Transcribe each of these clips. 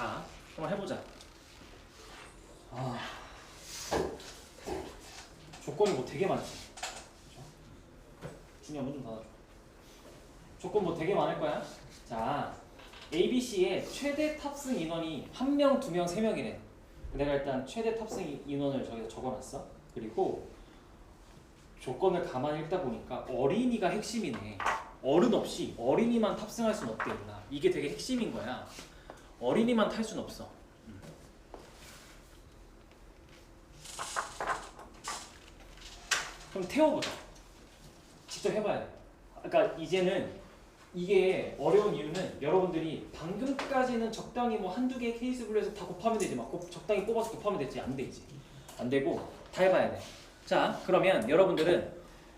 자, 한번 해보자. 조건이 뭐 되게 많지. 그렇죠? 준이야 문 좀 닫아줘. 조건 뭐 되게 많을 거야. 자, ABC의 최대 탑승 인원이 1명, 2명, 3명이래. 내가 일단 최대 탑승 인원을 저기다 적어놨어. 그리고 조건을 가만히 읽다 보니까 어린이가 핵심이네. 어른 없이 어린이만 탑승할 수는 없겠구나. 이게 되게 핵심인 거야. 어린이만 탈 수는 없어. 그럼 태워보자. 직접 해봐야 돼. 그러니까 이제는 이게 어려운 이유는 여러분들이 방금까지는 적당히 뭐 한두 개의 케이스 분류해서 다 곱하면 되지. 막 적당히 뽑아서 곱하면 되지. 안 되지. 안 되고 다 해봐야 돼. 자, 그러면 여러분들은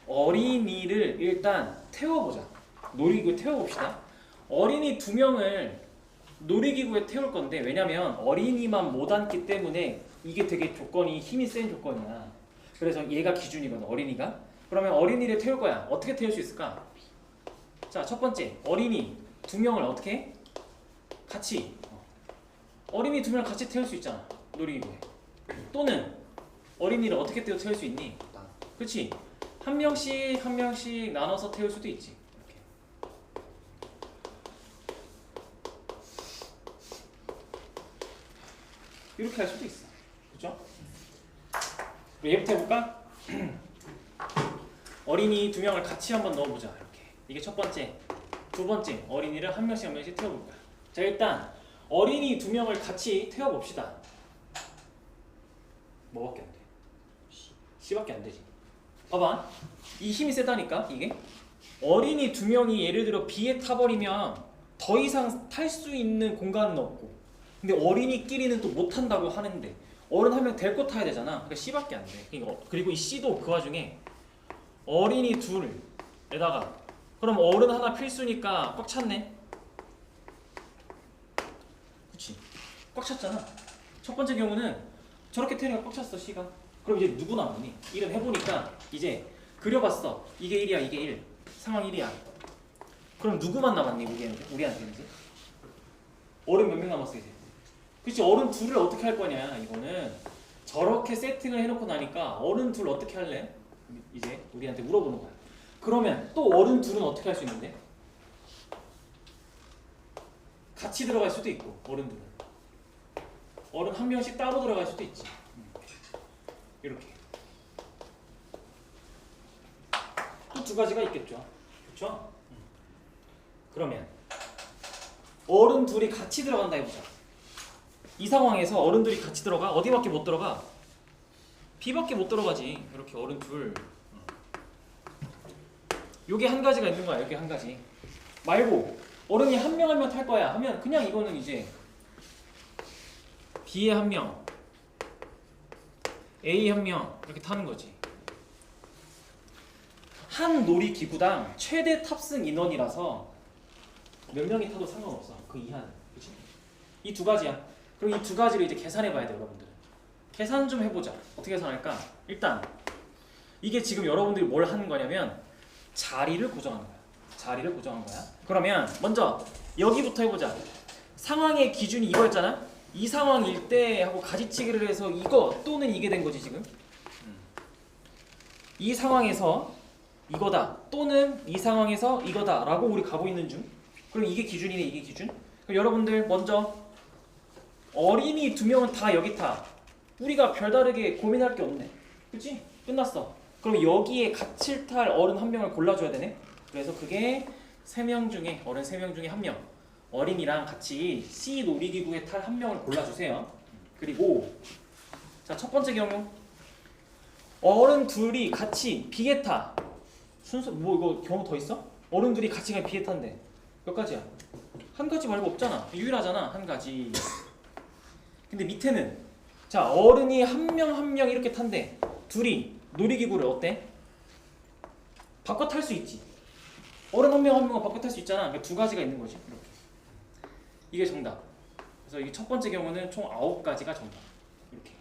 어린이를 일단 태워보자. 놀이기구에 태워봅시다. 어린이 2명을 놀이기구에 태울 건데, 왜냐면 어린이만 못 앉기 때문에 이게 되게 조건이 힘이 센 조건이야. 그래서 얘가 기준이거든, 어린이가. 그러면 어린이를 태울 거야. 어떻게 태울 수 있을까? 자, 첫 번째, 어린이 2명을 어떻게 해? 같이. 어린이 2명을 같이 태울 수 있잖아, 놀이기구에. 또는 어린이를 어떻게 태울 수 있니? 그렇지? 한 명씩 나눠서 태울 수도 있지. 이렇게 할 수도 있어. 그죠? 얘부터 해볼까? 어린이 2명을 같이 한번 넣어보자. 이렇게. 이게 첫 번째. 두 번째, 어린이를 한 명씩 태워볼 거야. 자, 일단 어린이 2명을 같이 태워봅시다. 뭐밖에 안 돼? C밖에 안 되지. 봐봐. 이 힘이 세다니까, 이게. 어린이 2명이 예를 들어 B에 타버리면 더 이상 탈 수 있는 공간은 없고, 근데 어린이끼리는 또 못 탄다고 하는데 어른 한 명 데리고 타야 되잖아. 그러니까 C밖에 안 돼. 그리고 이 C도 그 와중에 어린이 둘에다가, 그럼 어른 하나 필수니까 꽉 찼네. 그치? 꽉 찼잖아. 첫 번째 경우는 저렇게 태우니까 꽉 찼어, C가. 그럼 이제 누구 남았니? 1은 해보니까 이제 그려봤어. 이게 1이야, 이게 1. 상황 1이야. 그럼 누구만 남았니, 우리한테는 이제? 어른 몇 명 남았어, 이제? 그치? 어른 둘을 어떻게 할 거냐, 이거는. 저렇게 세팅을 해놓고 나니까 어른 둘 어떻게 할래? 이제 우리한테 물어보는 거야. 그러면 또 어른 둘은 어떻게 할 수 있는데? 같이 들어갈 수도 있고, 어른 둘은. 어른 한 명씩 따로 들어갈 수도 있지. 이렇게. 또 두 가지가 있겠죠. 그렇죠? 그러면 어른 둘이 같이 들어간다 해보자. 이 상황에서 어른들이 같이 들어가? 어디밖에 못 들어가? B밖에 못 들어가지. 이렇게 어른 둘. 요게 한 가지가 있는 거야. 여기 한 가지. 말고 어른이 한 명 탈 거야 하면 그냥 이거는 이제 B에 한 명, A 한 명 이렇게 타는 거지. 한 놀이기구당 최대 탑승 인원이라서 몇 명이 타도 상관없어. 그 이하는. 그치? 이 두 가지야. 그럼 이 두 가지를 이제 계산해 봐야 돼, 여러분들은. 계산 좀 해보자. 어떻게 계산할까? 일단 이게 지금 여러분들이 뭘 하는 거냐면 자리를 고정하는 거야. 자리를 고정한 거야. 그러면 먼저 여기부터 해보자. 상황의 기준이 이거였잖아. 이 상황일 때 하고 가지치기를 해서 이거 또는 이게 된 거지 지금. 이 상황에서 이거다 또는 이 상황에서 이거다 라고 우리 가고 있는 중. 그럼 이게 기준이네, 이게 기준. 그럼 여러분들 먼저 어린이 2명은 다 여기 타. 우리가 별다르게 고민할 게 없네. 그치? 끝났어. 그럼 여기에 같이 탈 어른 한 명을 골라줘야 되네. 그래서 그게 3명 중에, 어른 3명 중에 1명, 어린이랑 같이 C 놀이기구에 탈 한 명을 골라주세요. 그리고 자, 첫 번째 경우 어른 둘이 같이 B에 타. 순서 뭐 이거 경우 더 있어? 어른 둘이 같이 그냥 B에 탄대. 몇 가지야? 한 가지 말고 없잖아. 유일하잖아, 한 가지. 근데 밑에는 자, 어른이 한 명 이렇게 탄대. 둘이 놀이기구를 어때? 바꿔 탈 수 있지. 어른 한 명은 바꿔 탈 수 있잖아. 그러니까 두 가지가 있는 거지. 이렇게. 이게 정답. 그래서 이 첫 번째 경우는 총 9가지가 정답. 이렇게.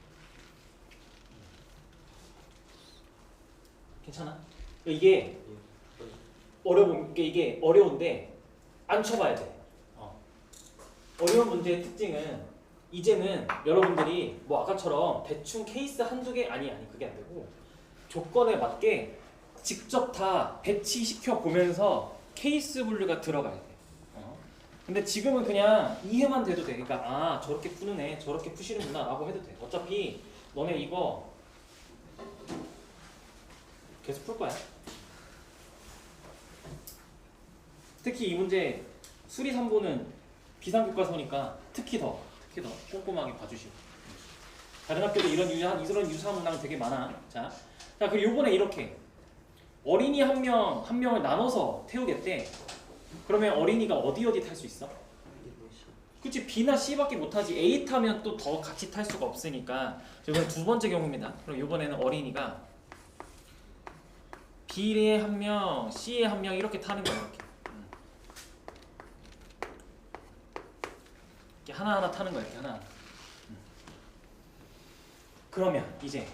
괜찮아? 이게 이게 어려운데 안 쳐봐야 돼. 어려운 문제의 특징은 이제는 여러분들이 뭐 아까처럼 대충 케이스 한두 개 아니 그게 안 되고 조건에 맞게 직접 다 배치시켜 보면서 케이스 분류가 들어가야 돼. 근데 지금은 그냥 이해만 돼도 돼. 그러니까 아 저렇게 푸는 애 저렇게 푸시는구나 라고 해도 돼. 어차피 너네 이거 계속 풀 거야. 특히 이 문제 수리 3보는 비상교과서니까 특히 더 꼼꼼하게 봐주시고. 다른 학교도 이런 유사한 문항 되게 많아. 자 그리고 요번에 이렇게 어린이 한 명을 나눠서 태우겠대. 그러면 어린이가 어디 탈 수 있어? 그치, B나 C밖에 못하지. A 타면 또 더 같이 탈 수가 없으니까. 이번 두 번째 경우입니다. 그럼 이번에는 어린이가 B에 한 명, C에 한 명 이렇게 타는 거야. 이렇게 하나하나 타는 거야. 이렇게 하나. 그러면 이제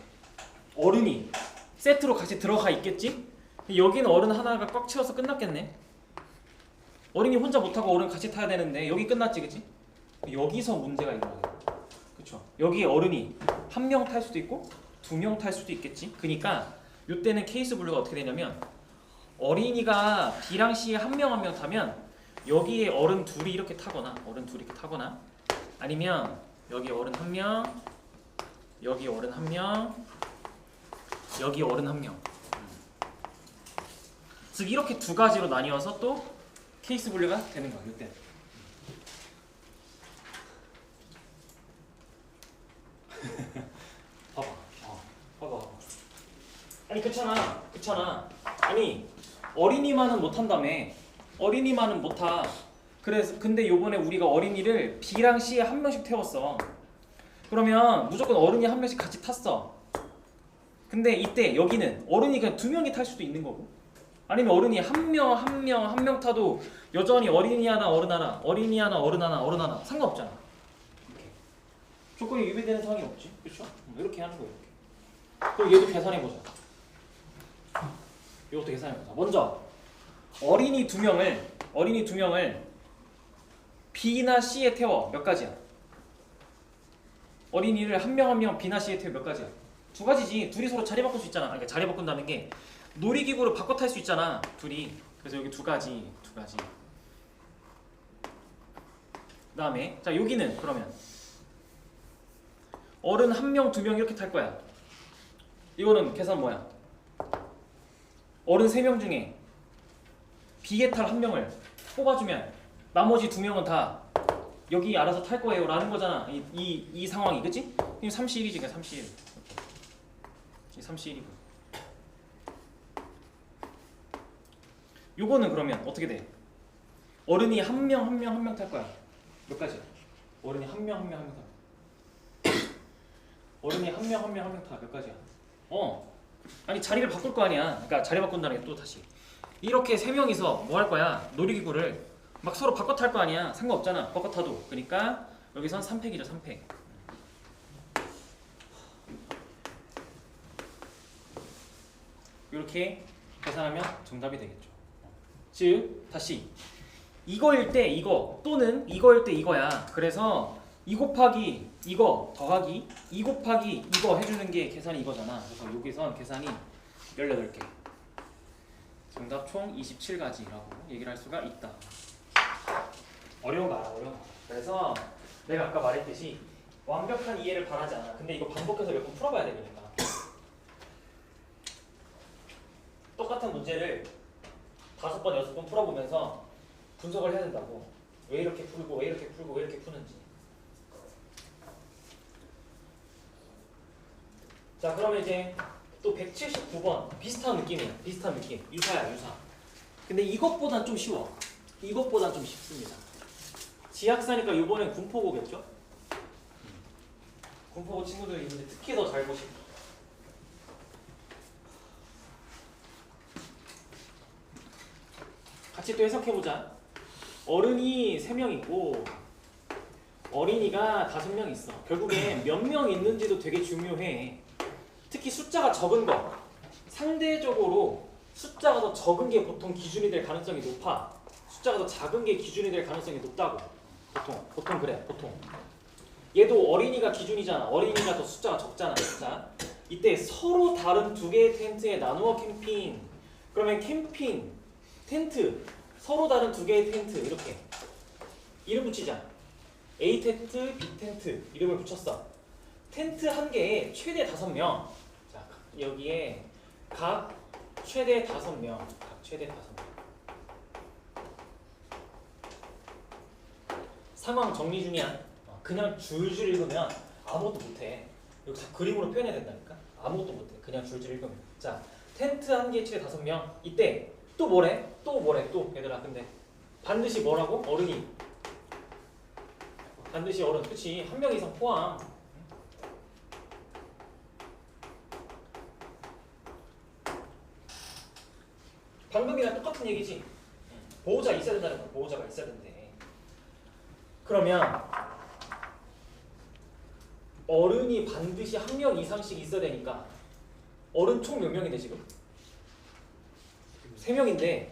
어른이 세트로 같이 들어가 있겠지? 여기는 어른 하나가 꽉 채워서 끝났겠네. 어린이 혼자 못하고 어른 같이 타야 되는데 여기 끝났지, 그치? 여기서 문제가 일어나요. 그쵸? 여기 어른이 한 명 탈 수도 있고 두 명 탈 수도 있겠지? 그니까 이때는 케이스 분류가 어떻게 되냐면 어린이가 B랑 C에 한 명 타면 여기에 어른 둘이 이렇게 타거나 아니면 여기 어른 한 명, 여기 어른 한 명, 여기 어른 한 명. 즉 이렇게 두 가지로 나뉘어서 또 케이스 분류가 되는 거야. 이때. 봐봐. 아니 그렇잖아. 아니 어린이만은 못한다며. 어린이만은 못하. 그래서 근데 요번에 우리가 어린이를 B랑 C에 한 명씩 태웠어. 그러면 무조건 어른이 한 명씩 같이 탔어. 근데 이때 여기는 어른이 그냥 두 명이 탈 수도 있는 거고. 아니면 어른이 한 명 타도 여전히 어린이 하나 어른 하나 어른 하나 상관없잖아. 이렇게. 조건이 위배되는 상황이 없지. 그렇죠? 이렇게 하는 거예요. 이렇게. 그럼 얘도 계산해보자. 이것도 계산해보자. 먼저 어린이 두 명을 B나 C에 태워. 몇 가지야? 어린이를 한 명 B나 C에 태워 몇 가지야? 두 가지지. 둘이 서로 자리 바꿀 수 있잖아. 그러니까 자리 바꾼다는 게 놀이기구를 바꿔 탈 수 있잖아. 둘이. 그래서 여기 두 가지. 그다음에 자 여기는 그러면 어른 한 명, 두 명 이렇게 탈 거야. 이거는 계산 뭐야? 어른 세 명 중에 B에 탈 한 명을 뽑아주면 나머지 두 명은 다 여기 알아서 탈 거예요 라는 거잖아. 이 상황이. 그치? 그럼 3C1이지. 그냥 3C1. 3C1이고. 요거는 그러면 어떻게 돼? 어른이 한 명 탈 거야. 몇 가지야? 어른이 한 명 타. 어른이 한 명 타. 몇 가지야? 아니 자리를 바꿀 거 아니야. 그러니까 자리 바꾼다는 게 또 다시 이렇게 세 명이서 뭐 할 거야? 놀이기구를 막 서로 바꿔 탈 거 아니야. 상관없잖아. 바꿔 타도. 그러니까 여기선 3팩이죠. 3팩. 이렇게 계산하면 정답이 되겠죠. 즉 다시 이거일 때 이거 또는 이거일 때 이거야. 그래서 2 곱하기 이거 더하기 2 곱하기 이거 해주는 게 계산이 이거잖아. 그래서 여기선 계산이 18개. 정답 총 27가지라고 얘기를 할 수가 있다. 어려운 거 알아. 그래서 내가 아까 말했듯이 완벽한 이해를 바라지 않아. 근데 이거 반복해서 몇 번 풀어봐야 되니까. 똑같은 문제를 5번, 6번 풀어보면서 분석을 해야 된다고. 왜 이렇게 풀고 왜 이렇게 푸는지. 자 그러면 이제 또 179번 비슷한 느낌이야. 유사야. 근데 이것보단 좀 쉬워. 이것보단 좀 쉽습니다. 지학사니까 이번엔 군포고겠죠? 군포고 친구들이 있는데 특히 더 잘 보시고. 같이 또 해석해보자. 어른이 3명 있고 어린이가 5명 있어. 결국엔 몇 명 있는지도 되게 중요해. 특히 숫자가 적은 거. 상대적으로 숫자가 더 적은 게 보통 기준이 될 가능성이 높아. 숫자가 더 작은 게 기준이 될 가능성이 높다고. 보통 그래. 얘도 어린이가 기준이잖아. 어린이가 더 숫자가 적잖아. 자, 이때 서로 다른 두 개의 텐트에 나누어 캠핑. 그러면 캠핑, 텐트, 서로 다른 두 개의 텐트 이렇게 이름 붙이자. A 텐트, B 텐트 이름을 붙였어. 텐트 한 개에 최대 5명. 자, 여기에 각 최대 5명. 각 최대 5명. 상황 정리 중이야. 그냥 줄줄 읽으면 아무것도 못해. 여기서 그림으로 표현해야 된다니까. 아무것도 못해. 그냥 줄줄 읽으면. 자, 텐트 한 개에 최대 5명. 이때 또 뭐래? 또 뭐래? 또 얘들아. 근데 반드시 뭐라고? 어른이. 반드시 어른. 그치? 한 명 이상 포함. 방금이랑 똑같은 얘기지. 보호자 있어야 된다는 거야. 보호자가 있어야 된대. 그러면 어른이 반드시 한 명 이상씩 있어야 되니까 어른 총 몇 명인데 지금? 3명인데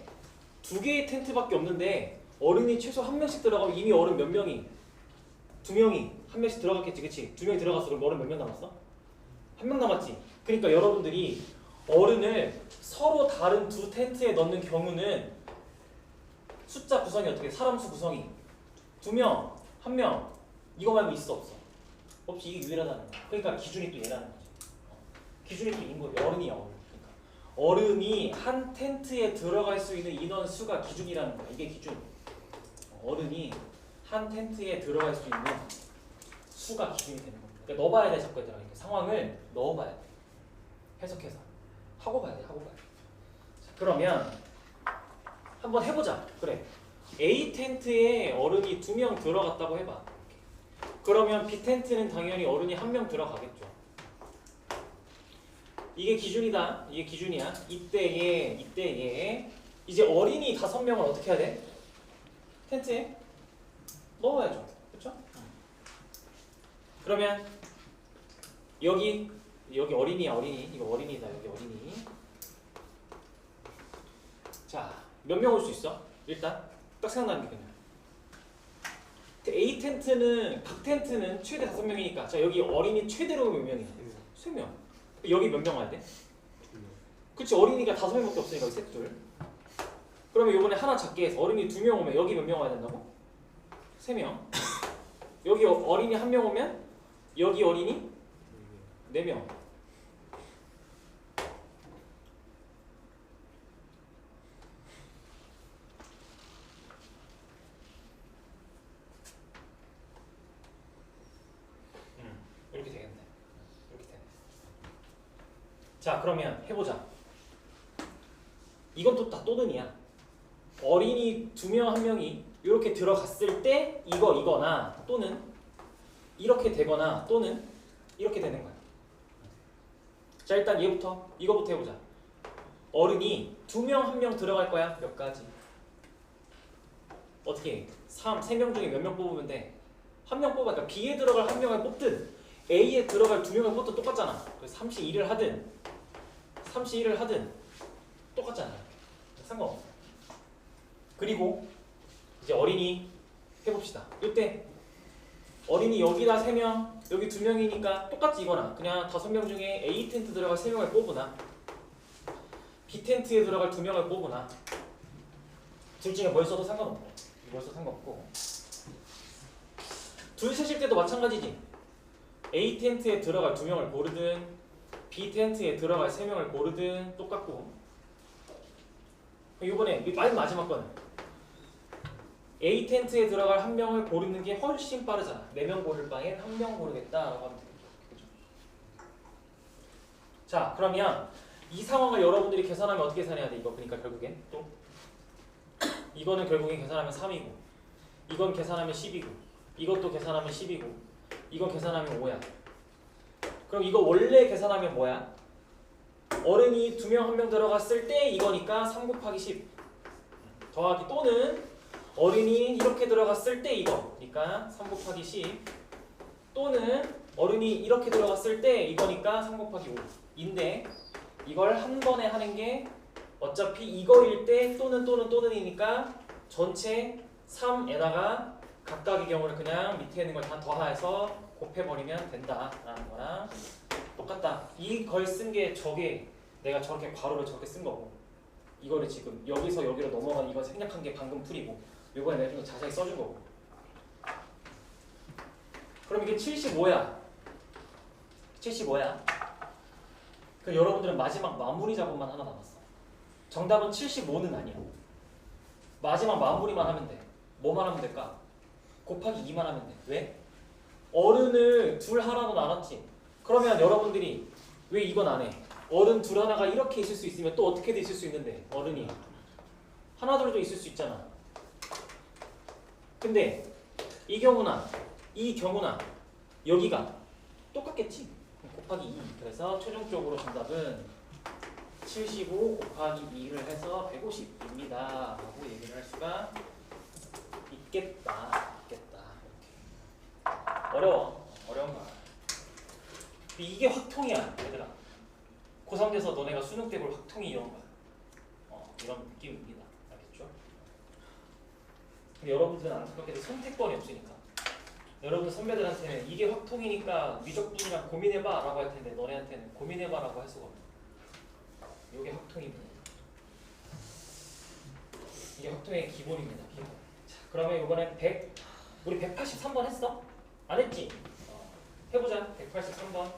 2개의 텐트밖에 없는데 어른이 최소 1명씩 들어가면 이미 어른 몇 명이? 2명이 1명씩 들어갔겠지, 그치? 2명이 들어갔어. 그럼 어른 몇 명 남았어? 1명 남았지. 그러니까 여러분들이 어른을 서로 다른 두 텐트에 넣는 경우는 숫자 구성이 어떻게? 사람 수 구성이 2명, 1명 이거 말고 있어 없어? 없지. 이게 유일하다는 거야. 그러니까 기준이 또 얘라는 거지. 기준이 또 인거 어른이야. 어른. 그러니까 어른이 한 텐트에 들어갈 수 있는 인원 수가 기준이라는 거야. 이게 기준. 어른이 한 텐트에 들어갈 수 있는 수가 기준이 되는 겁니다. 그러니까 넣어봐야 돼. 자꾸 얘들아. 그러니까 상황을 넣어봐야 돼. 해석해서 하고 봐야 돼. 하고 봐야 돼. 자, 그러면 한번 해보자. 그래. A 텐트에 어른이 2명 들어갔다고 해봐. 그러면 B 텐트는 당연히 어른이 1명 들어가겠죠. 이게 기준이다. 이게 기준이야. 이때에 이제 어린이 5명을 어떻게 해야 돼? 텐트에 넣어야죠. 그렇죠? 그러면 여기 어린이야. 어린이. 이거 어린이다. 여기 어린이. 자, 몇 명 올 수 있어? 일단 딱 생각나는 게 그냥 A 텐트는 각 텐트는 최대 5명이니까 자 여기 어린이 최대로 몇 명이야? 3명. 여기 몇 명 와야 돼? 2명. 그치. 어린이가 5명밖에 없으니까 여기 셋 둘. 그러면 이번에 하나 작게 해서 어린이 2명 오면 여기 몇 명 와야 된다고? 3명. 여기 어린이 1명 오면 여기 어린이 4명. 이렇게 되겠네. 이렇게 되네. 자, 그러면 해보자. 이건 또 다 또는이야. 어린이 2명 1명이 이렇게 들어갔을 때 이거나 또는 이렇게 되거나 또는 이렇게 되는 거야. 자, 일단 이거부터 해보자. 어른이 2명 1명 들어갈 거야. 몇 가지? 어떻게 해? 3명 중에 몇 명 뽑으면 돼? 1명 뽑아. 그러니까 B에 들어갈 1명을 뽑든 A에 들어갈 2명을 뽑든 똑같잖아. 그래서 3C1을 하든 똑같잖아. 상관없어. 그리고 이제 어린이 해봅시다. 이때 어린이 여기다 3명, 여기 2명이니까 똑같지 이거나. 그냥 5명 중에 A 텐트 들어갈 3명을 뽑으나 B 텐트에 들어갈 2명을 뽑으나 둘 중에 뭘 써도 상관없고 이걸 써도 상관없고 둘 셋일 때도 마찬가지지. A 텐트에 들어갈 2명을 고르든 B 텐트에 들어갈 3명을 고르든 똑같고 이번에 맨 마지막 거는 A 텐트에 들어갈 1명을 고르는 게 훨씬 빠르잖아. 4명 고를 바엔 1명 고르겠다라고 하면 되겠죠. 자, 그러면 이 상황을 여러분들이 계산하면 어떻게 계산해야 돼? 이거 그러니까 결국엔 또 이거는 결국엔 계산하면 3이고 이건 계산하면 10이고 이것도 계산하면 10이고 이건 계산하면 5야. 그럼 이거 원래 계산하면 뭐야? 어른이 2명 1명 들어갔을 때 이거니까 3 곱하기 10 더하기 또는 어른이 이렇게 들어갔을 때 이거니까 3 곱하기 10 또는 어른이 이렇게 들어갔을 때 이거니까 3 곱하기 5인데 이걸 한 번에 하는 게 어차피 이거일 때 또는이니까 전체 3에다가 각각의 경우를 그냥 밑에 있는 걸 다 더해서 곱해버리면 된다라는 거랑 똑같다. 이걸 쓴 게 저게 내가 저렇게 괄호를 저렇게 쓴 거고 이거를 지금 여기서 여기로 넘어간 이거 생략한 게 방금 풀이고 요거에 내가 좀 더 자세히 써준 거고. 그럼 이게 75야. 75야. 그럼 여러분들은 마지막 마무리 작업만 하나 남았어. 정답은 75는 아니야. 마지막 마무리만 하면 돼. 뭐만 하면 될까? 곱하기 2만 하면 돼. 왜? 어른을 둘 하나로 나눴지. 그러면 여러분들이 왜 이건 안 해? 어른 둘 하나가 이렇게 있을 수 있으면 또 어떻게도 있을 수 있는데 어른이 하나 둘도 있을 수 있잖아. 근데 이 경우나 여기가 똑같겠지? 곱하기 2. 그래서 최종적으로 정답은 75 곱하기 2를 해서 150입니다 라고 얘기를 할 수가 있겠다. 이렇게. 어려운 거야. 이게 확통이야 얘들아. 고3 돼서 너네가 수능 때 볼 확통이 이런 거야. 이런 느낌입니다. 알겠죠? 근데 여러분들은 안타깝게도 선택권이 없으니까 여러분 선배들한테는 이게 확통이니까 미적분이랑 고민해봐 라고 할 텐데 너네한테는 고민해봐 라고 할 수가 없어. 이게 확통입니다. 이게 확통의 기본입니다. 기본. 자, 그러면 이번엔 100 우리 183번 했어? 안 했지? 해보자. 183번.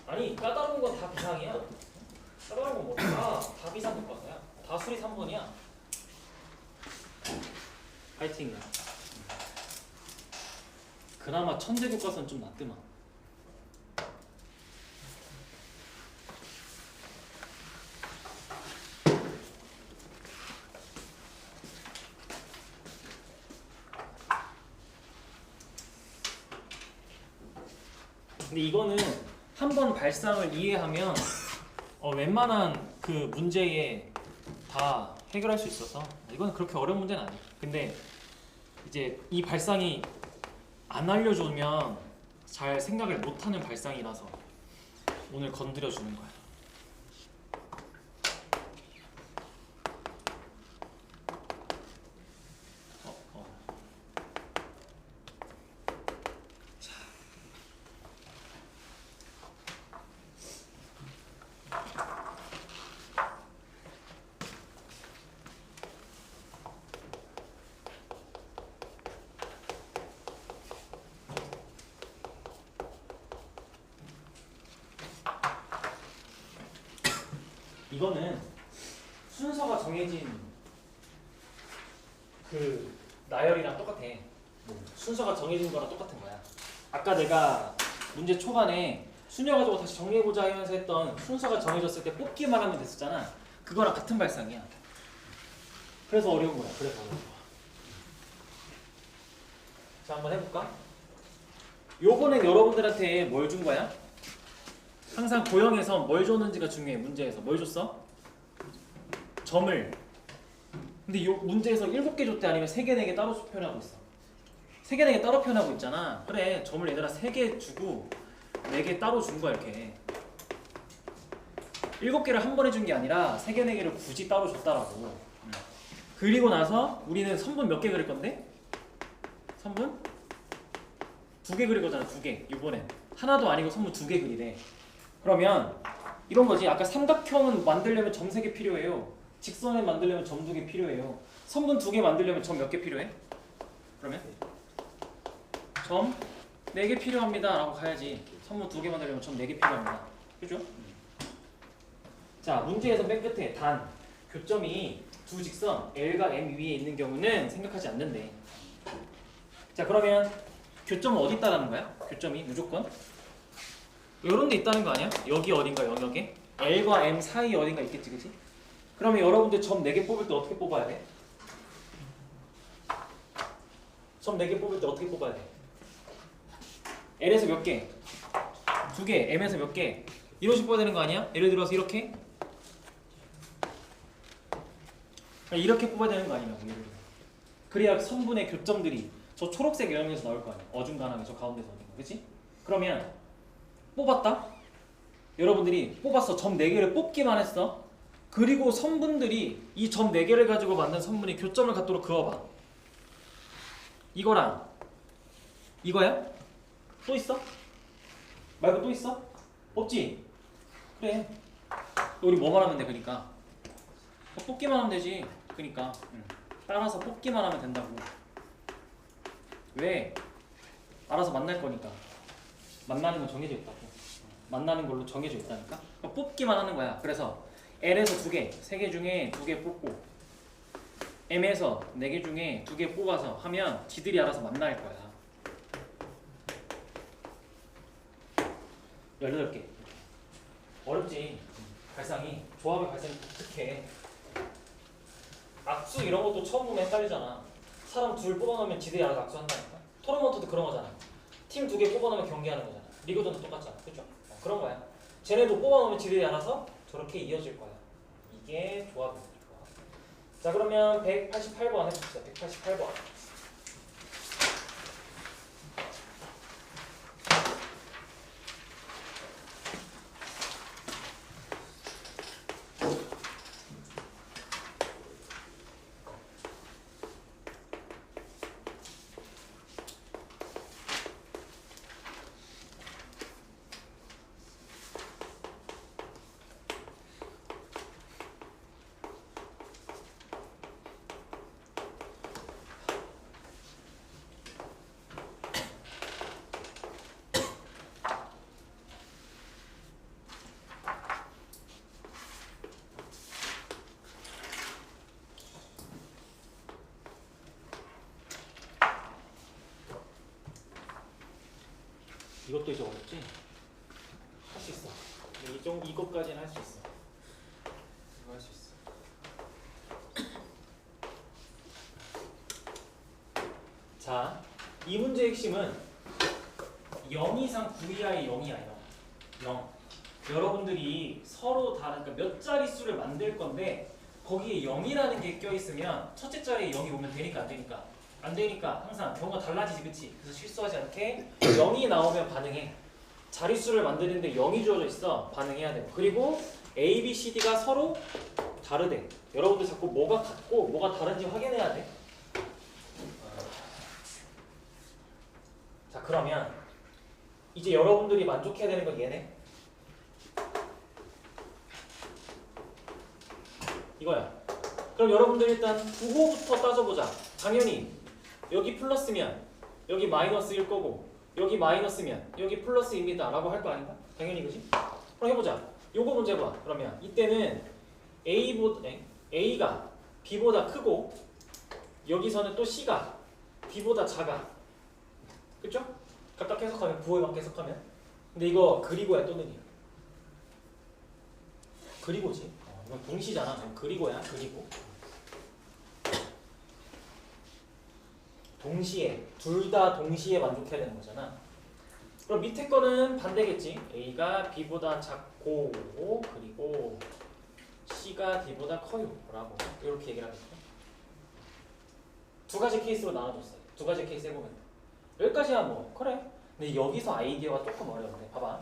아니 까다로운 건 다 비상이야. 까다로운 건 뭐 다 비상 교과서야. 다 수리 3번이야. 파이팅. 그나마 천재 교과서는 좀 낫더만. 근데 이거는 한 번 발상을 이해하면 웬만한 그 문제에 다 해결할 수 있어서 이거는 그렇게 어려운 문제는 아니에요. 근데 이제 이 발상이 안 알려주면 잘 생각을 못하는 발상이라서 오늘 건드려 주는 거야. 이거는 순서가 정해진 그 나열이랑 똑같아. 순서가 정해진 거랑 똑같은 거야. 아까 내가 문제 초반에 순위 가지고 다시 정리해보자 하면서 했던 순서가 정해졌을 때 뽑기만 하면 됐었잖아. 그거랑 같은 발상이야. 그래서 어려운 거야. 그래서 어려운 거야. 자, 한번 해볼까? 요번엔 여러분들한테 뭘 준 거야? 항상 고형에서 뭘 줬는지가 중요해. 문제에서 뭘 줬어? 점을. 근데 요 문제에서 7개 줬대 아니면 3개, 4개 따로 표현하고 있어? 3개, 4개 따로 표현하고 있잖아. 그래, 점을 얘들아 3개 주고 4개 따로 준 거야. 이렇게 7개를 한 번에 준 게 아니라 3개, 4개를 굳이 따로 줬다라고. 그리고 나서 우리는 선분 몇 개 그릴 건데? 선분? 2개 그릴 거잖아. 2개. 이번엔 하나도 아니고 선분 2개 그리래. 그러면 이런 거지. 아까 삼각형은 만들려면 점 3개 필요해요. 직선을 만들려면 점 2개 필요해요. 선분 2개 만들려면 점 몇 개 필요해? 그러면 점 4개 필요합니다 라고 가야지. 선분 2개 만들려면 점 4개 필요합니다. 그죠? 자, 문제에서 맨 끝에 단 교점이 두 직선 L과 M 위에 있는 경우는 생각하지 않는데. 자, 그러면 교점은 어디 있다라는 거야? 교점이 무조건 이런 데 있다는 거 아니야? 여기 어딘가 영역에 L과 M 사이 어딘가 있겠지, 그치? 그러면 여러분들 점 4개 뽑을 때 어떻게 뽑아야 돼? 점 4개 뽑을 때 어떻게 뽑아야 돼? L에서 몇 개? 2개. M에서 몇 개? 이런 식으로 뽑아야 되는 거 아니야? 예를 들어서 이렇게? 이렇게 뽑아야 되는 거 아니냐고. 그래야 선분의 교점들이 저 초록색 영역에서 나올 거 아니야. 어중간하게 저 가운데서 어딘가. 그치? 그러면 뽑았다? 여러분들이 뽑았어. 점 4개를 뽑기만 했어. 그리고 선분들이 이 점 4개를 가지고 만든 선분이 교점을 갖도록 그어봐. 이거랑 이거야? 또 있어? 말고 또 있어? 없지? 그래. 우리 뭐만 하면 돼? 그러니까 뽑기만 하면 되지. 그러니까 따라서 뽑기만 하면 된다고. 왜? 알아서 만날 거니까. 만나는 건 정해져 있다고. 만나는 걸로 정해져 있다니까. 뽑기만 하는 거야. 그래서 L에서 2개, 3개 중에 2개 뽑고 M에서 4개 중에 2개 뽑아서 하면 지들이 알아서 만날 거야. 18개. 어렵지. 발상이. 조합의 발상이 독특해. 악수 이런 것도 처음 보면 헷갈리잖아. 사람 둘 뽑아놓으면 지들이 알아서 악수한다니까. 토너먼트도 그런 거잖아. 팀 2개 뽑아놓으면 경기하는 거잖아. 리그전도 똑같잖아. 그죠? 그런 거야. 쟤네도 뽑아놓으면 지들이 알아서 저렇게 이어질 거야. 이게 조합이야. 조합. 자, 그러면 188번 해봅시다. 188번. 이것도 이제 어렵지? 할 수 있어. 이것까지는 할 수 있어. 이거 할 수 있어. 자, 이 문제의 핵심은 0 이상 9 이하의 0이야. 0. 여러분들이 서로 다른, 그러니까 몇 자릿수를 만들 건데 거기에 0이라는 게 껴있으면 첫째 자리에 0이 오면 되니까 안 되니까? 안 되니까 항상 경우가 달라지지, 그치? 그래서 실수하지 않게 0이 나오면 반응해. 자릿수를 만드는데 0이 주어져 있어. 반응해야 돼. 그리고 A, B, C, D가 서로 다르대. 여러분들 자꾸 뭐가 같고 뭐가 다른지 확인해야 돼. 자, 그러면 이제 여러분들이 만족해야 되는 건 얘네. 이거야. 그럼 여러분들 일단 부호부터 따져보자. 당연히 여기 플러스면 여기 마이너스일 거고 여기 마이너스면 여기 플러스입니다 라고 할 거 아닌가? 당연히 그지? 그럼 해보자. 요거 문제 봐. 그러면 이때는 A가 B보다 크고 여기서는 또 C가 B보다 작아. 그쵸? 각각 해석하면 부호에 맞게 해석하면. 근데 이거 그리고야 또는이야. 그리고지. 이건 동시잖아. 그리고야. 그리고 동시에 둘 다 동시에 만족해야 되는 거잖아. 그럼 밑에 거는 반대겠지. A가 B보다 작고 그리고 C가 D보다 커요 라고 이렇게 얘기를 하겠죠. 두 가지 케이스로 나눠줬어요. 두 가지 케이스 해보면 여기까지야 뭐 그래. 근데 여기서 아이디어가 조금 어려운데 봐봐.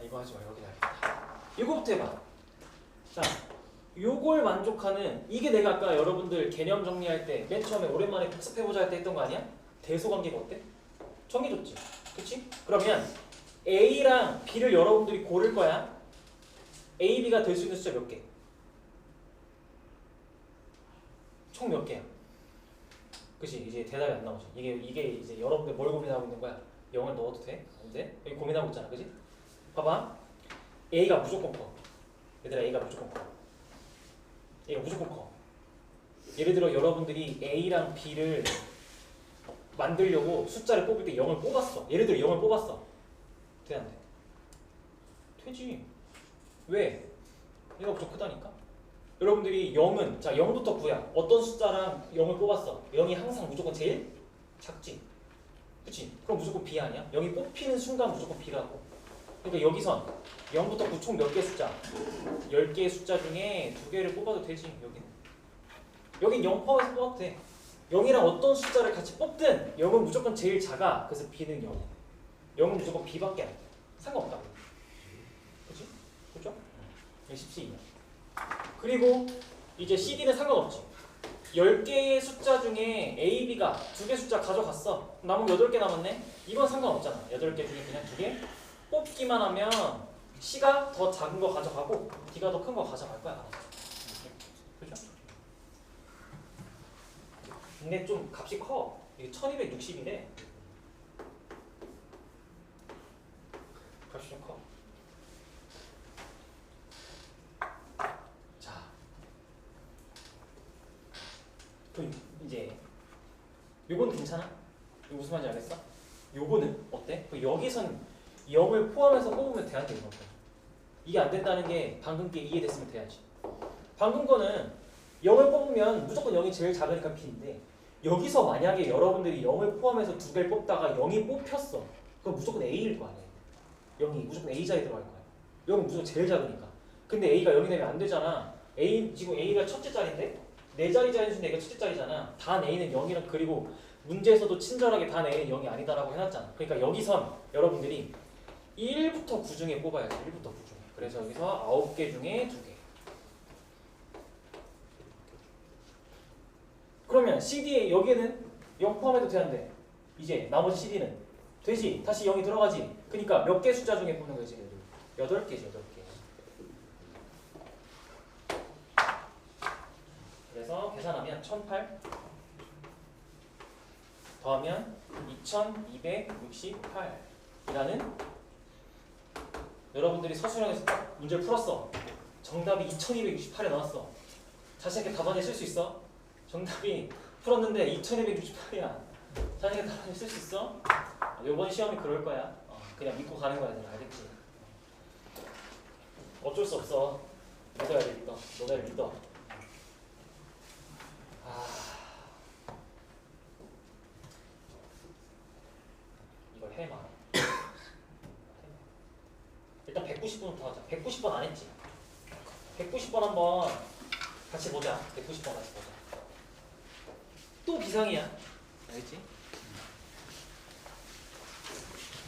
이거 하지 말고 여기 해야겠다. 이거부터 해봐. 자, 요걸 만족하는 이게 내가 아까 여러분들 개념 정리할 때 맨 처음에 오랜만에 복습해보자 할 때 했던 거 아니야? 대소관계가 어때? 정해줬지. 그치? 그러면 A랑 B를 여러분들이 고를 거야. A, B가 될 수 있는 숫자 몇 개? 총 몇 개야? 그치? 이제 대답이 안 나오지. 이게 이제 여러분들 뭘 고민하고 있는 거야? 0을 넣어도 돼? 안 돼? 여기 고민하고 있잖아. 그치? 봐봐. A가 무조건 커. 얘들아, A가 무조건 커. A가 무조건 커. 예를 들어 여러분들이 A랑 B를 만들려고 숫자를 뽑을 때 0을 뽑았어. 예를 들어 0을 뽑았어. 돼, 안 돼? 되지. 왜? 얘가 무조건 크다니까? 여러분들이 0은, 자 0부터 9야. 어떤 숫자랑 0을 뽑았어? 0이 항상 무조건 제일 작지. 그치? 그럼 무조건 B 아니야? 0이 뽑히는 순간 무조건 B라고. 그러니까 여기선 0부터 9 총 몇 개 숫자? 10개의 숫자 중에 2개를 뽑아도 되지. 여긴 0 포함해서 뽑아도 돼. 0이랑 어떤 숫자를 같이 뽑든 0은 무조건 제일 작아. 그래서 B는 0. 0은 무조건 B밖에 안 돼. 상관없다고. 그치? 그죠? 쉽지. 그리고 이제 CD는 상관없지. 10개의 숫자 중에 A, B가 2개 숫자 가져갔어. 남은 8개 남았네. 이건 상관없잖아. 8개 중에 그냥 2개 뽑기만 하면 C가 더 작은 거 가져가고 D가 더 큰 거 가져갈 거야. 그죠? 근데 좀 값이 커. 이게 1260이래. 값이 좀 커. 자, 그럼 이제 요건 괜찮아? 이거 무슨 말인지 알겠어? 요거는 어때? 여기선 0을 포함해서 뽑으면 돼야지. 이게 안 된다는 게 방금 게 이해됐으면 돼야지. 방금 거는 0을 뽑으면 무조건 0이 제일 작으니까 B인데 여기서 만약에 여러분들이 0을 포함해서 2개를 뽑다가 0이 뽑혔어. 그럼 무조건 A일 거 아니야. 0이 무조건 A 자리에 들어갈 거야. 0은 무조건 제일 작으니까. 근데 A가 0이 되면 안 되잖아. 지금 A가 첫째 자리인데 네 자리 자리 중에 A가 첫째 자리잖아. 단 A는 0이랑 그리고 문제에서도 친절하게 단 A는 0이 아니다라고 해놨잖아. 그러니까 여기선 여러분들이 1부터 9 중에 뽑아야지. 1부터 9 중에. 그래서 여기서 9개 중에 2개. 그러면 CD에 여기에는 0 포함해도 되는데 이제 나머지 CD는 되지. 다시 0이 들어가지. 그러니까 몇 개 숫자 중에 뽑는 거지. 8개지. 8개. 그래서 계산하면 1008 더하면 2268이라는 여러분들이 서술형에서 딱 문제를 풀었어. 정답이 2268에 나왔어. 자신 있게 답안에 쓸 수 있어? 정답이 풀었는데 2268이야. 자신 있게 답안에 쓸 수 있어? 이번 시험이 그럴 거야. 그냥 믿고 가는 거야. 알겠지? 어쩔 수 없어. 믿어야 돼. 믿어. 너네를 믿어. 이걸 해봐. 일단 190번부터 하자. 190번 안 했지? 190번 한번 같이 보자. 190번 같이 보자. 또 비상이야. 알겠지?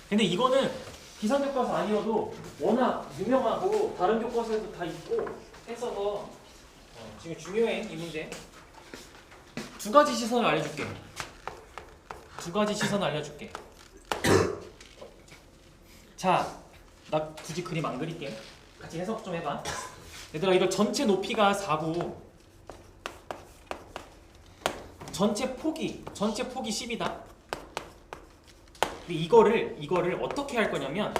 근데 이거는 비상교과서 아니어도 워낙 유명하고 다른 교과서에도 다 있고 해서 지금 중요해. 이 문제. 2가지 시선을 알려줄게. 2가지 시선을 알려줄게. 자, 나 굳이 그림 안 그릴게. 같이 해석 좀 해봐. 얘들아, 이거 전체 높이가 4고 전체 폭이 10이다. 근데 이거를 어떻게 할 거냐면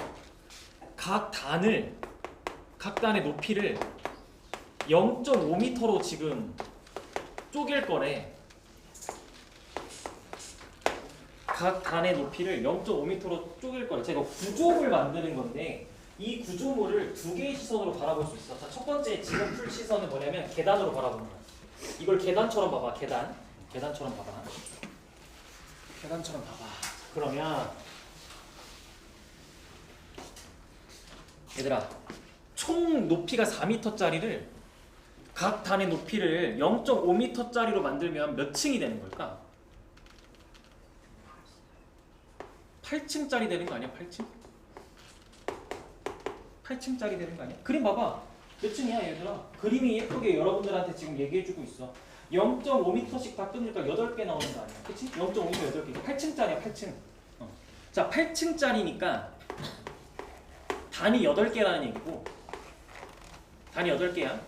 각 단의 높이를 0.5m로 지금 쪼갤 거래. 각 단의 높이를 0.5m로 쪼갤 거래. 제가 구조물 만드는 건데 이 구조물을 2개의 시선으로 바라볼 수 있어. 자, 첫 번째 지금 풀 시선은 뭐냐면 계단으로 바라보는 거야. 이걸 계단처럼 봐봐. 계단처럼 봐봐. 계단처럼 봐봐. 그러면 얘들아, 총 높이가 4m짜리를 각 단의 높이를 0.5m짜리로 만들면 몇 층이 되는 걸까? 8층짜리 되는 거 아니야? 8층짜리 되는 거 아니야? 그림 봐봐. 몇 층이야 얘들아? 그림이 예쁘게 여러분들한테 지금 얘기해주고 있어. 0.5m씩 다 끊으니까 8개 나오는 거 아니야? 그치? 0.5m 8개. 8층짜리야 8층. 자, 8층짜리니까 단이 8개라는 얘기고 단이 8개야.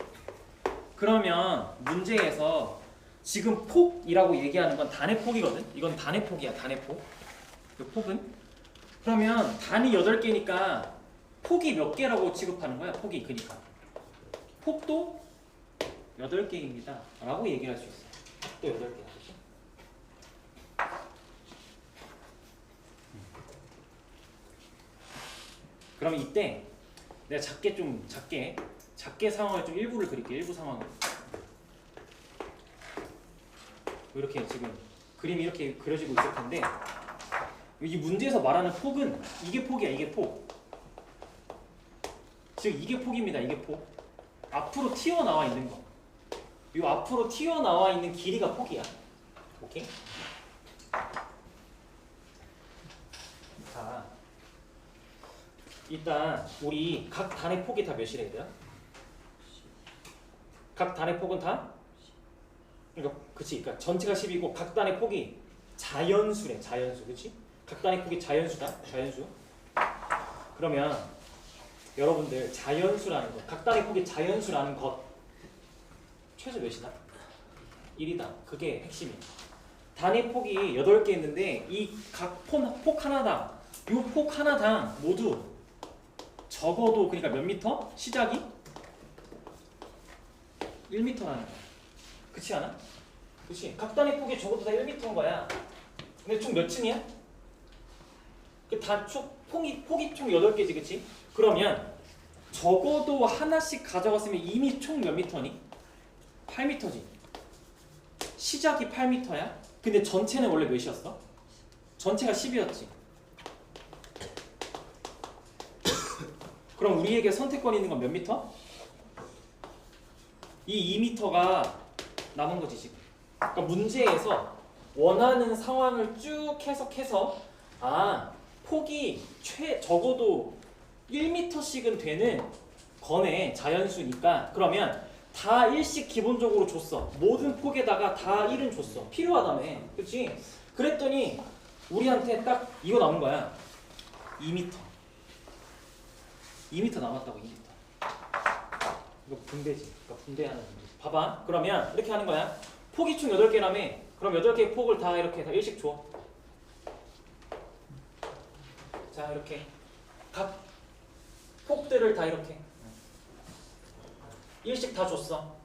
그러면 문제에서 지금 폭이라고 얘기하는 건 단의 폭이거든. 이건 단의 폭이야. 단의 폭. 그 폭은? 그러면 단이 8개니까 폭이 몇 개라고 취급하는 거야? 폭이. 그니까 폭도 8개입니다 라고 얘기를 할 수 있어. 폭도 8개야. 그치? 그러면 이때 내가 작게 상황을 좀 일부를 그릴게. 일부 상황을 이렇게 지금 그림이 이렇게 그려지고 있을 텐데 이 문제에서 말하는 폭은 이게 폭이야. 이게 폭. 즉 이게 폭입니다. 이게 폭. 앞으로 튀어나와 있는 거. 이 앞으로 튀어나와 있는 길이가 폭이야. 오케이? 자, 일단 우리 각 단의 폭이 다 몇이래 얘들아? 각 단의 폭은 다 그러니까 그치. 그러니까 전체가 10이고 각 단의 폭이 자연수래. 자연수. 그치? 각 단의 폭이 자연수다. 자연수. 그러면 여러분들 자연수라는 것, 각 단의 폭이 자연수라는 것 최소 몇이다? 1이다. 그게 핵심이야. 단의 폭이 8개 있는데 이 각 폭 하나당 이 폭 하나당 모두 적어도 그러니까 몇 미터? 시작이 1미터라는 거야. 그렇지 않아? 그렇지. 각 단의 폭이 적어도 다 1미터인 거야. 근데 총 몇 층이야? 폭이 총 8개지. 그치? 그러면 적어도 하나씩 가져갔으면 이미 총 몇 미터니? 8미터지. 시작이 8미터야? 근데 전체는 원래 몇이었어? 전체가 10이었지. 그럼 우리에게 선택권이 있는 건 몇 미터? 이 2미터가 남은 거지 지금. 그러니까 문제에서 원하는 상황을 쭉 해석해서 폭이 적어도 1m씩은 되는 거네. 자연수니까. 그러면 다 1씩 기본적으로 줬어. 모든 폭에다가 다 1은 줬어. 필요하다며. 그치? 그랬더니 우리한테 딱 이거 남은 거야. 2m. 2m 남았다고. 2m. 이거 분배지. 그러니까 분배하는 문제. 봐봐. 그러면 이렇게 하는 거야. 폭이 총 8개라며. 그럼 8개의 폭을 다 이렇게 다 1씩 줘. 자, 이렇게 각 폭들을 다 이렇게 1씩 다 줬어.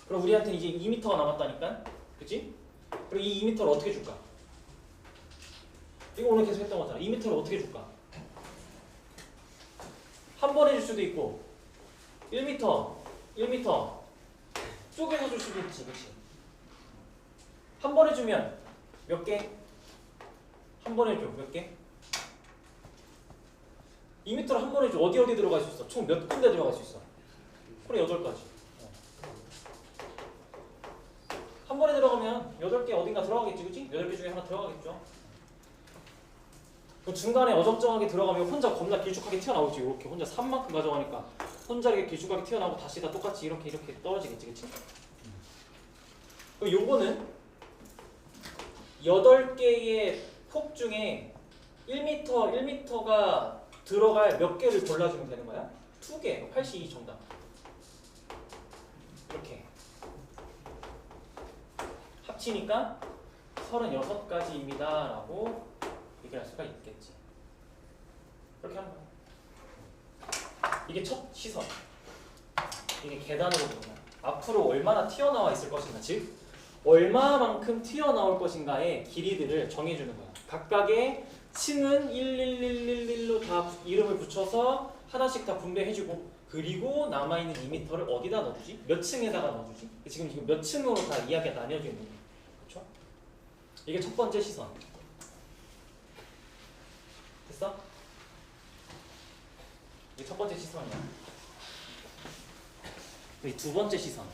그럼 우리한테는 이제 2m가 남았다니까? 그치? 그럼 이 2m를 어떻게 줄까? 이거 오늘 계속 했던 거잖아. 2m를 어떻게 줄까? 한 번에 줄 수도 있고 1m 쪼개서 줄 수도 있지. 그치? 한 번에 주면 몇 개? 한 번에 줘. 몇 개? 2m를 한 번에 줘. 어디 들어갈 수 있어? 총 몇 군데 들어갈 수 있어? 그래 8가지. 한 번에 들어가면 8개 어딘가 들어가겠지. 그치? 8개 중에 하나 들어가겠죠. 그 중간에 어정쩡하게 들어가면 혼자 겁나 길쭉하게 튀어나오지. 이렇게 혼자 3만큼 가져가니까 혼자 이렇게 길쭉하게 튀어나오고 다시 다 똑같이 이렇게 떨어지겠지. 그치? 그럼 요거는 8개의 폭 중에 1m가 들어갈 몇 개를 골라주면 되는 거야? 2개. 82 정답. 이렇게 합치니까 36가지입니다 라고 얘기할 수가 있겠지. 그렇게 하는 거야. 이게 첫 시선. 이게 계단으로 보는 거야. 앞으로 얼마나 튀어나와 있을 것인가, 즉 얼마만큼 튀어나올 것인가의 길이들을 정해주는 거야. 각각의 층은 1111로 다 이름을 붙여서 하나씩 다 분배해주고, 그리고 남아있는 2m를 어디다 넣어주지? 몇 층에다가 넣어주지? 지금 몇 층으로 다 이야기가 나뉘어져 있는 거야. 그렇죠? 이게 첫 번째 시선. 됐어? 이게 첫 번째 시선이야. 이 두 번째 시선.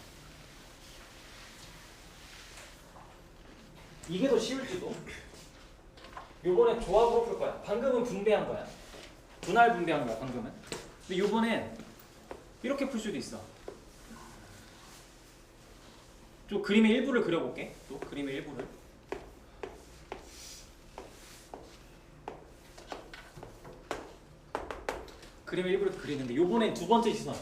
이게 더 쉬울지도. 요번엔 조합으로 풀 거야. 방금은 분배한 거야. 분할 분배한 거야, 방금은. 근데 요번엔 이렇게 풀 수도 있어. 또 그림의 일부를 그려볼게. 또 그림의 일부를. 그림의 일부를 그리는데 요번엔 두 번째 시선.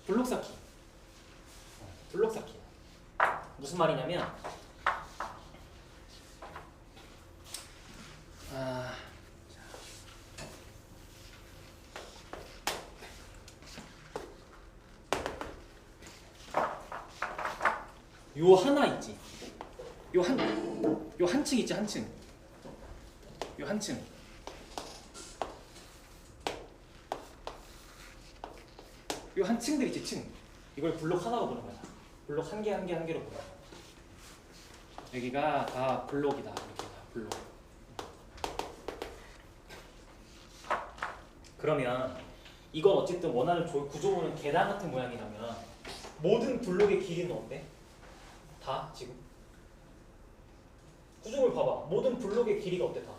블록 쌓기. 블록 쌓기. 무슨 말이냐면 요 하나 있지. 요 한 층 있지. 한 층. 요 한 층. 요 한 층들 있지. 층. 이걸 블록 하나로 보는 거야. 블록 한 개 한 개 한 개로 보는 거야. 여기가 다 블록이다. 이렇게 다 블록. 그러면 이건 어쨌든 원하는 구조물은 계단 같은 모양이라면 모든 블록의 길이는 어때? 다 지금 구조물 봐봐. 모든 블록의 길이가 어때? 다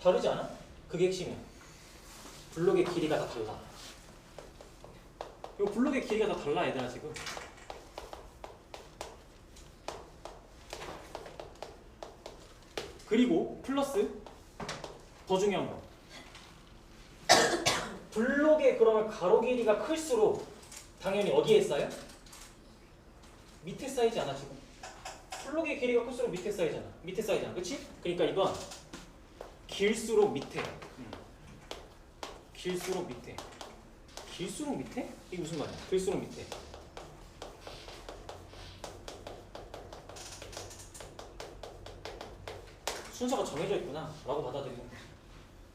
다르지 않아? 그게 핵심이야. 블록의 길이가 다 달라. 이 블록의 길이가 다 달라 얘들아 지금. 그리고 플러스 더 중요한 거. 블록의 그러면 가로 길이가 클수록 당연히 어디에 쌓여? 밑에 쌓이지 않아 지금? 블록의 길이가 클수록 밑에 쌓이잖아. 밑에 쌓이잖아. 그치? 그러니까 이건 길수록 밑에. 길수록 밑에. 길수록 밑에? 이게 무슨 말이야? 길수록 밑에. 순서가 정해져 있구나 라고 받아들이는 거지.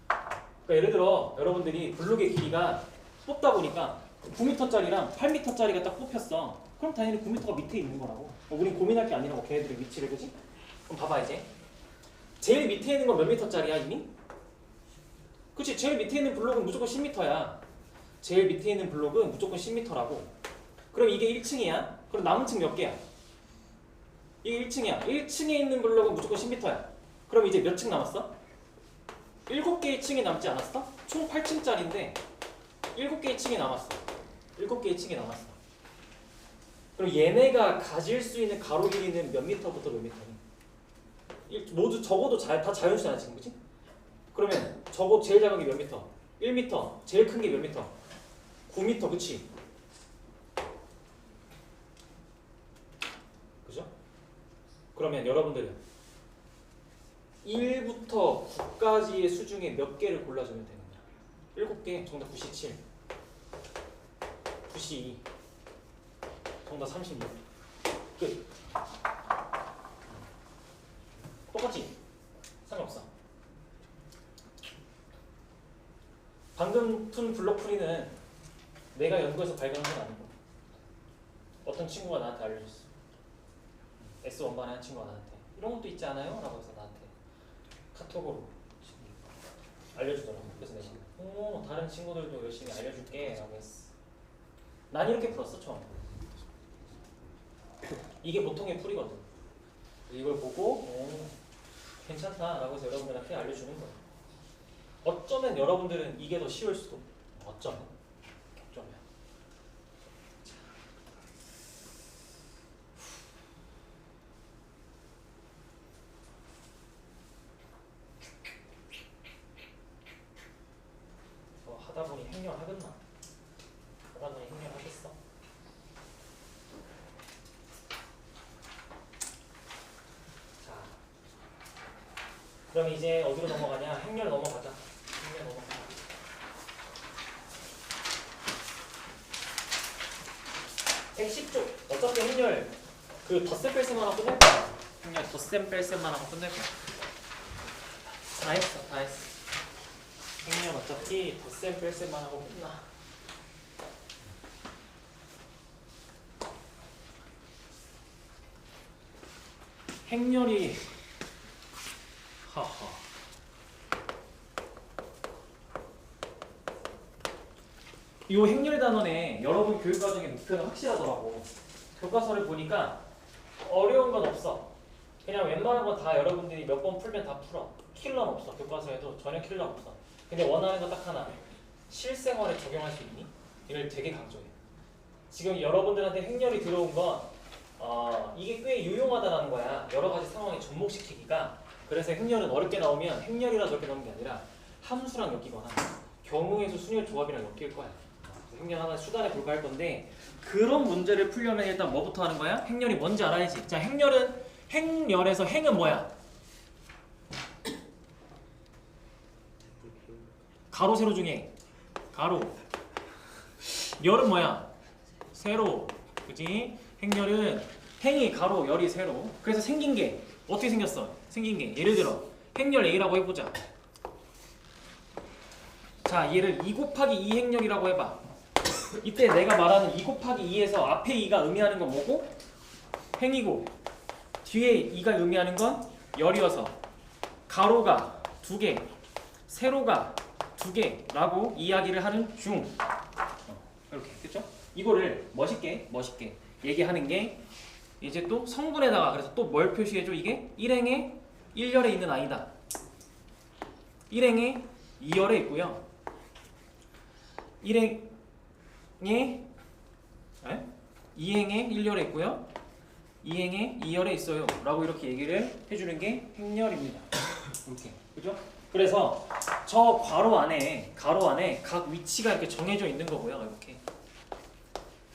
그러니까 예를 들어 여러분들이 블록의 길이가 뽑다 보니까 9m짜리랑 8m짜리가 딱 뽑혔어. 그럼 당연히 9m가 밑에 있는 거라고. 우린 고민할 게 아니라고 걔네들의 위치를. 그지? 그럼 봐봐 이제. 제일 밑에 있는 건 몇 m짜리야 이미? 그치? 제일 밑에 있는 블록은 무조건 10m야. 제일 밑에 있는 블록은 무조건 10m라고. 그럼 이게 1층이야. 그럼 남은 층 몇 개야? 이게 1층이야. 1층에 있는 블록은 무조건 10m야. 그럼 이제 몇 층 남았어? 7개의 층이 남지 않았어? 총 8층짜리인데 7개의 층이 남았어. 7개의 층이 남았어. 그럼 얘네가 가질 수 있는 가로 길이는 몇 미터부터 몇 미터니? 모두 적어도 다 자연수잖아 지금. 그치? 그러면 적어 제일 작은 게 몇 미터? 1미터. 제일 큰 게 몇 미터? 9미터. 그치? 그죠? 그러면 여러분들은 1부터 9까지의 수 중에 몇 개를 골라주면 되느냐? 7개. 정답 97. 92. 정답 36. 끝. 똑같지? 상관없어. 방금 푼 블록 풀이는 내가 연구해서 발견한 건 아니고 어떤 친구가 나한테 알려줬어. S1반의 한 친구가 나한테 이런 것도 있지 않아요? 라고 해서 나한테 카톡으로 알려주더라고. 그래서 내가 다른 친구들도 열심히 알려줄게 라고 했어. 난 이렇게 풀었어 처음. 이게 보통의 풀이거든. 이걸 보고 괜찮다 라고 해서 여러분들한테 알려주는 거야. 어쩌면 여러분들은 이게 더 쉬울 수도. 어쩌면. 하다 보니 행렬하겠나? 하다 보니 행렬하겠어? 자, 그럼 이제 어디로 넘어가냐? 행렬 넘어가자. 행렬 넘어가자. 엑10쪽 어차피 행렬 그 덧셈 뺄셈만 하고 끝낼 거야. 행렬 덧셈 뺄셈만 하고 끝낼 거야. 다 했어, 다 했어. 행렬 어차피 덧셈 뺄셈만 하고 끝나. 행렬이 하하. 이 행렬 단원에 여러분 교육과정의 목표는 확실하더라고. 교과서를 보니까 어려운 건 없어. 그냥 웬만한 건 다 여러분들이 몇 번 풀면 다 풀어. 킬러는 없어. 교과서에도 전혀 킬러는 없어. 근데 원하는 거 딱 하나. 실생활에 적용할 수 있니? 이걸 되게 강조해. 지금 여러분들한테 행렬이 들어온 건 이게 꽤 유용하다는 거야. 여러 가지 상황에 접목시키기가. 그래서 행렬은 어렵게 나오면 행렬이라서 어렵게 나오는 게 아니라 함수랑 엮이거나 경우의 수 순열 조합이랑 엮일 거야. 행렬 하나 수단에 불과할 건데 그런 문제를 풀려면 일단 뭐부터 하는 거야? 행렬이 뭔지 알아야지. 자, 행렬에서 행은 뭐야? 가로 세로 중에 가로. 열은 뭐야? 세로. 그지? 행렬은 행이 가로, 열이 세로. 그래서 생긴 게 어떻게 생겼어? 생긴 게 예를 들어 행렬 A라고 해보자. 자, 얘를 2 곱하기 2 행렬이라고 해봐. 이때 내가 말하는 2 곱하기 2에서 앞에 2가 의미하는 건 뭐고? 행이고 뒤에 2가 의미하는 건 열이어서 가로가 2개, 세로가 2개라고 이야기를 하는 중. 이렇게 그쵸? 이거를 멋있게 얘기하는 게 이제 또 성분에다가 그래서 또 뭘 표시해줘? 이게 1행에 1열에 있는 아이다. 1행에 2열에 있고요. 1행에 네? 2행에 1열에 있고요. 2행에 2열에 있어요. 라고 이렇게 얘기를 해주는 게 행렬입니다. 이렇게. 그죠? 그래서 저 가로 안에 각 위치가 이렇게 정해져 있는 거고요. 이렇게.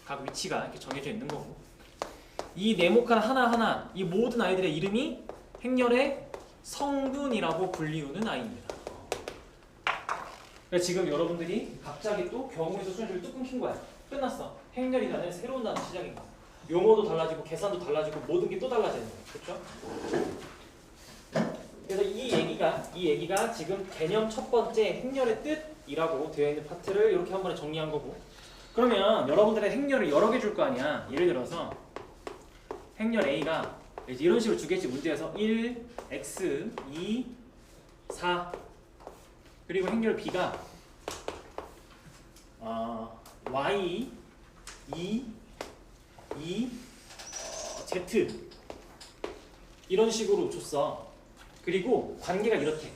각 위치가 이렇게 정해져 있는 거고. 이 네모칸 하나하나, 이 모든 아이들의 이름이 행렬의 성분이라고 불리우는 아이입니다. 그래서 지금 여러분들이 갑자기 또 경우에서 순서를 뚝 끊긴 거야. 끝났어. 행렬이라는 새로운 단어 시작인 거야. 용어도 달라지고 계산도 달라지고 모든 게 또 달라지는 거야. 그렇죠? 그래서 이 얘기가 지금 개념 첫 번째 행렬의 뜻이라고 되어 있는 파트를 이렇게 한 번에 정리한 거고. 그러면 여러분들의 행렬을 여러 개 줄 거 아니야. 예를 들어서 행렬 A가 이런 식으로 주겠지. 문제에서 1, x, 2, 4 그리고 행렬 B가 y, 2, z 이런 식으로 줬어. 그리고 관계가 이렇대.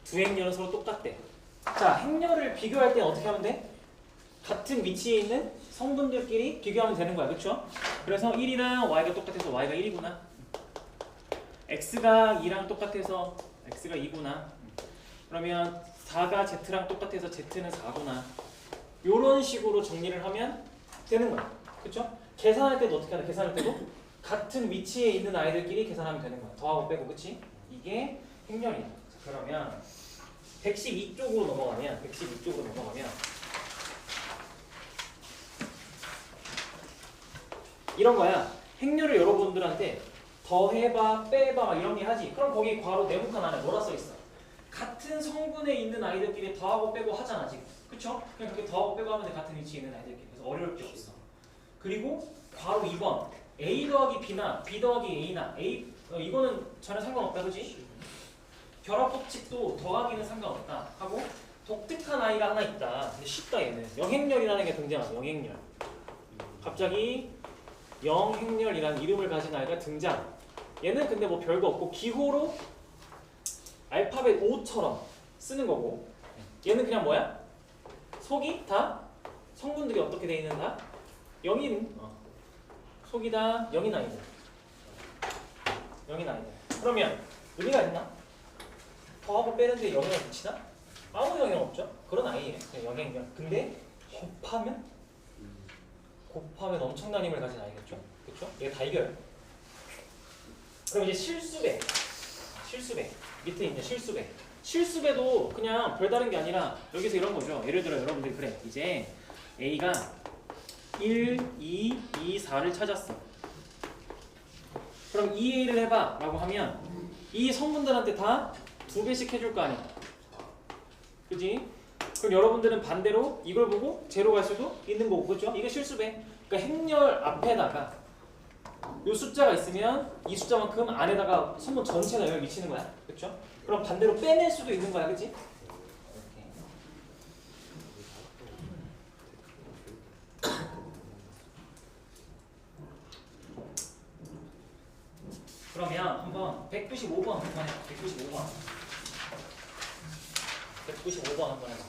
두 행렬은 서로 똑같대. 자, 행렬을 비교할 때는 어떻게 하면 돼? 같은 위치에 있는 성분들끼리 비교하면 되는 거야. 그렇죠? 그래서 1이랑 y가 똑같아서 y가 1이구나. x가 2랑 똑같아서 x가 2구나. 그러면 4가 z랑 똑같아서 z는 4구나. 이런 식으로 정리를 하면 되는 거야. 그렇죠? 계산할 때도 어떻게 하나? 계산할 때도 같은 위치에 있는 아이들끼리 계산하면 되는 거야. 더하고 빼고. 그치? 이게 행렬이야. 그러면 112쪽으로 넘어가면 이런 거야. 행렬을 여러분들한테 더해봐, 빼봐 막 이런 게 하지. 그럼 거기 괄호 네모칸 안에 뭐라 써있어? 같은 성분에 있는 아이들끼리 더하고 빼고 하잖아 지금. 그쵸? 그냥 그렇게 더하고 빼고 하면 돼. 같은 위치에 있는 아이들끼리. 그래서 어려울 게 없어. 그리고 괄호 2번 A 더하기 B나 B 더하기 A나 이거는 전혀 상관없다. 그치? 결합 법칙도 더하기는 상관없다 하고 독특한 아이가 하나 있다. 근데 쉽다 얘는. 영행렬이라는 게 등장하죠. 영행렬. 갑자기 영행렬이라는 이름을 가진 아이가 등장. 얘는 근데 뭐 별거 없고 기호로 알파벳 O처럼 쓰는 거고, 얘는 그냥 뭐야? 속이 다 성분들이 어떻게 돼 있는 다? 영인. 속이 다 영인 아이들. 그러면 의미가 있나? 더하고 빼는데 영향을 미치나? 아무 영향 없죠. 그런 아이예요. 영행렬. 근데 곱하면 엄청난 힘을 가진 아이겠죠? 그렇죠? 얘가 다 이겨요. 그럼 이제 실수배 밑에 있는 실수배도 그냥 별다른 게 아니라 여기서 이런 거죠. 예를 들어 여러분들이 그래 이제 A가 1, 2, 4를 찾았어. 그럼 2A를 해봐 라고 하면 이 성분들한테 다 2배씩 해줄 거 아니야. 그지? 그럼 여러분들은 반대로 이걸 보고 제로 갈 수도 있는 거고. 그죠? 이게 실수배. 그러니까 행렬 앞에다가 이 숫자가 있으면 이 숫자만큼 안에다가 성분 전체가 영향을 미치는 거야. 그렇죠? 그럼 반대로 빼낼 수도 있는 거야. 그치? 그러면 한번 195번 한번 해. 195번 한번 해봐.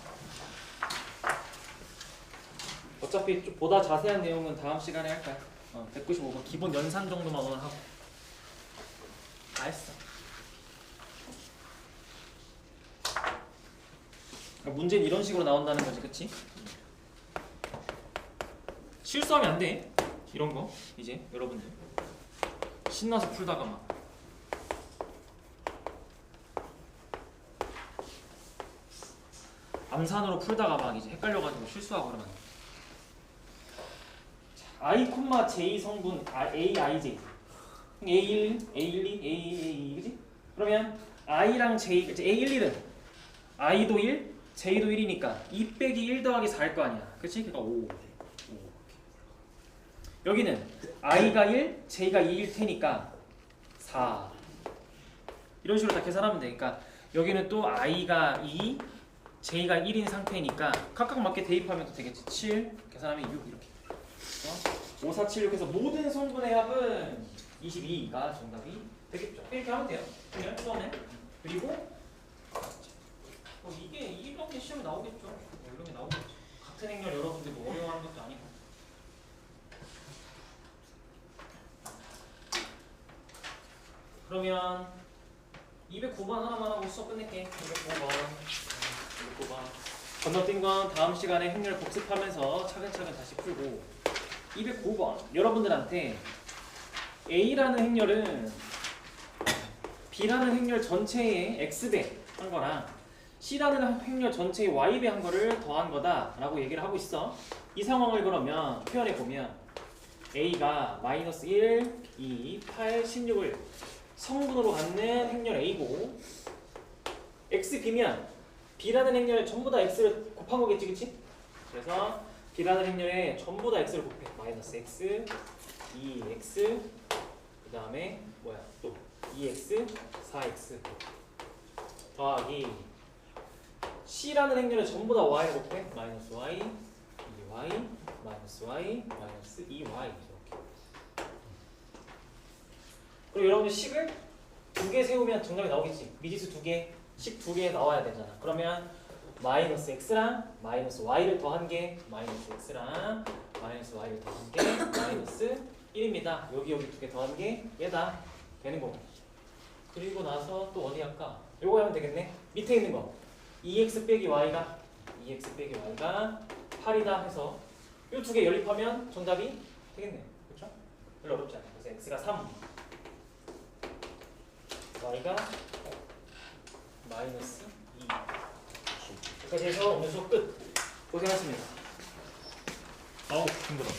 어차피 좀 보다 자세한 내용은 다음 시간에 할까요? 195번 기본 연산 정도만 오늘 하고 다 했어. 문제는 이런 식으로 나온다는 거지, 그치? 실수하면 안 돼. 이런 거 이제 여러분들 신나서 풀다가 막 암산으로 풀다가 막 이제 헷갈려가지고 실수하고 그러면 I, J 성분 A, I, J A1, A12, A2, 그지? 그러면 I랑 J, A11은 I도 1, J도 1이니까 2 빼기 1 더하기 4일 거 아니야. 그치? 그러니까 5. 여기는 I가 1, J가 2일 테니까 4. 이런 식으로 다 계산하면 돼. 그러니까 여기는 또 I가 2, J가 1인 상태니까 각각 맞게 대입하면 또 되겠지. 7, 계산하면 6 이렇게. 5, 4, 7, 6 해서 모든 성분의 합은 22가 정답이 되겠죠. 이렇게 하면 돼요. 그냥 처음에. 그리고 이게 이런 게 시험에 나오겠죠. 이런 게 나오겠죠. 같은 행렬 여러분들이 뭐 어려워하는 것도 아니고. 그러면 209번 하나만 하고 수업 끝낼게. 209번. 건너뛴 건 다음 시간에 행렬 복습하면서 차근차근 다시 풀고. 209번. 여러분들한테 A라는 행렬은 B라는 행렬 전체의 X배 한 거랑 C라는 행렬 전체의 Y배 한 거를 더한 거다 라고 얘기를 하고 있어. 이 상황을 그러면 표현해 보면 A가 마이너스 1, 2, 8, 16을 성분으로 갖는 행렬 A고 XB면 B라는 행렬에 전부 다 X를 곱한 거겠지, 그치? 그래서 B라는 행렬에 전부 다 X를 곱해. 마이너스 X, 2X, 그 다음에 뭐야 또 2X, 4X 더하기 C라는 행렬에 전부 다 Y를 곱해. 마이너스 Y, 2Y, 마이너스 Y, 마이너스 2Y 이렇게. 그리고 여러분들 식을 두 개 세우면 정답이 나오겠지. 미지수 두 개, 식 두 개 나와야 되잖아. 그러면 마이너스 X랑 마이너스 Y를 더한 게 마이너스 X랑 마이너스 Y를 더한 게 마이너스 1입니다. 여기 두 개 더한 게 얘다. 되는 거고. 그리고 나서 또 어디 할까? 요거 하면 되겠네. 밑에 있는 거 2x 빼기 y가 8이다 해서 요 두 개 연립하면 정답이 되겠네. 그렇죠? 별로 어렵지 않아. 그래서 x가 3, y가 마이너스 2. 여기까지 해서 오늘 수업 끝. 고생하셨습니다. 아우 힘들어.